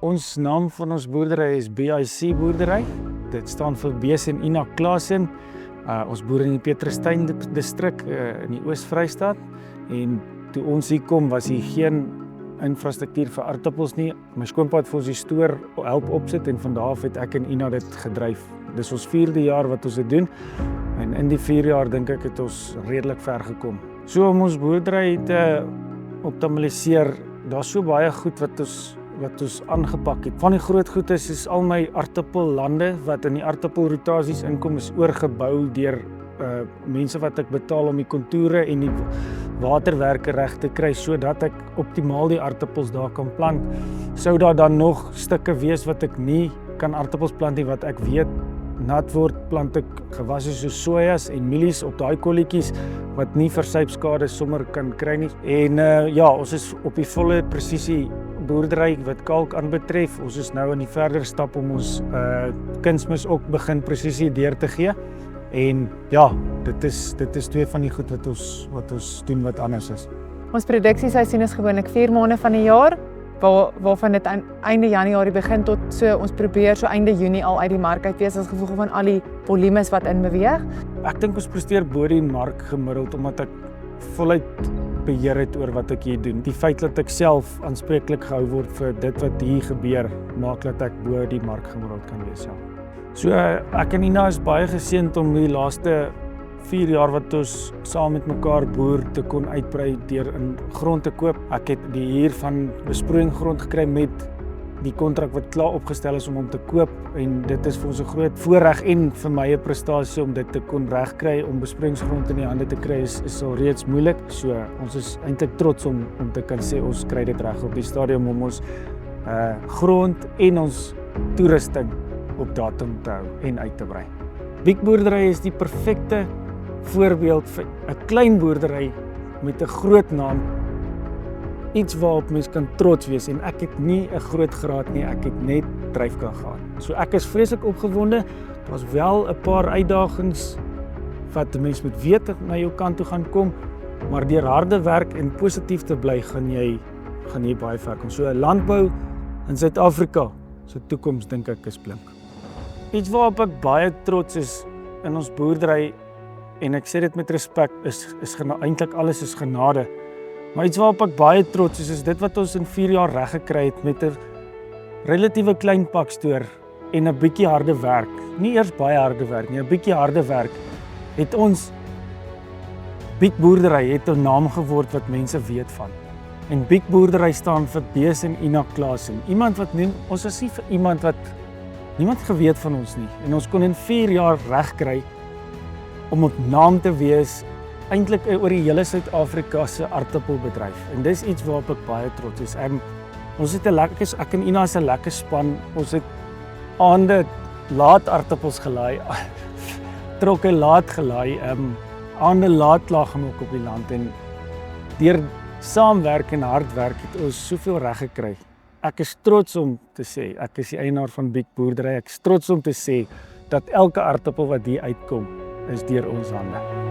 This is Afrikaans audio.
Ons naam van ons boerdery is BIC boerdery. Dit staan vir Bees en Ina Klaasen. Ons boer in die Petrusstein distrik in die Oos-Vrystaat. En toe ons hier kom, was hier geen infrastruktuur vir aardappels nie. My skoonpa het vir ons die stoor help opsit en van daar af het ek en Ina dit gedryf. Dis ons 4de jaar wat ons dit doen. En in die 4 jaar dink ek het ons redelik ver gekom. So om ons boerdery te optimaliseer, daar's so baie goed wat ons aangepak het. Van die groot goed is al my aardappellande wat in die aardappelrotasies inkom is oorgebou deur mense wat ek betaal om die kontoure en die waterwerke reg te kry sodat ek optimaal die aardappels daar kan plant. Sou daar dan nog stukke wees wat ek nie kan aardappels plant nie wat ek weet nat word, plant ek gewasse soos sojas en mielies op daai kolletjies wat nie versuipskade sommer kan kry nie. En ons is op die volle presisie boerdery wat kalk aanbetref. Ons is nou in die verder stap om ons kunsmis ook begin presisie deur te gee. En ja, dit is 2 van die goed wat ons doen wat anders is. Ons produksieseisoen is gewoonlik 4 maande van die jaar, waarvan dit aan einde Januarie begin tot ons probeer so einde Junie al uit die mark uit wees as gevolg van al die volumes wat inbeweeg. Ek dink ons presteer bo die mark gemiddeld omdat ek voluit beheer het oor wat ek hier doen. Die feit dat ek self aanspreeklik gehou word vir dit wat hier gebeur, maak dat ek bo die mark gemiddeld kan wees. Ja. So ek en Ina is baie geseënd om die laaste 4 jaar wat ons saam met mekaar boer te kon uitbrei deur in grond te koop. Ek het die huur van besproeiing grond gekry met die kontrak wat klaar opgestel is om te koop en dit is vir ons 'n groot voorreg en vir my 'n prestasie om dit te kon regkry om besproeiingsgrond in die hande te kry is al reeds moeilik. So ons is eintlik trots om te kan sê ons kry dit reg op die stadium om ons grond en ons toerusting op datum te hou en uit te brei. Biek boerdery is die perfekte voorbeeld vir 'n klein boerdery met 'n groot naam. Iets waarop mens kan trots wees en ek het nie 'n groot graad nie, ek het net dryfkrag gehad. So ek is vreeslik opgewonde. Daar's wel 'n paar uitdagings wat 'n mens moet weet na jou kant toe gaan kom, maar deur harde werk en positief te bly gaan jy baie ver kom. So landbou in Suid-Afrika se toekoms dink ek is blink. Iets waarop ek baie trots is in ons boerdery en ek sê dit met respek is eintlik alles is genade. Maar iets waarop ek baie trots is dit wat ons in 4 jaar reg gekry het met 'n relatiewe klein pakstoor en 'n bietjie harde werk. Nie eers baie harde werk nie, 'n bietjie harde werk. Het ons Biek boerdery het 'n naam geword wat mense weet van. En Biek boerdery staan vir Bees en Ina Klaasen. Iemand wat ons is nie vir iemand wat niemand geweet van ons nie. En ons kon in 4 jaar reg kry om op naam te wees eintlik oor die hele Suid-Afrika se aardappelbedryf. En dis iets waarop ek baie trots is. Ons het ek en Ina is 'n lekker span. Ons het aande laat aardappels gelaai, trokke laat gelaai, aande laat klaar gemaak op die land en deur saamwerk en hard werk het ons soveel reg gekry. Ek is trots om te sê, ek is die eienaar van Biek boerdery. Ek is trots om te sê dat elke aardappel wat hier uitkom is deur ons hande.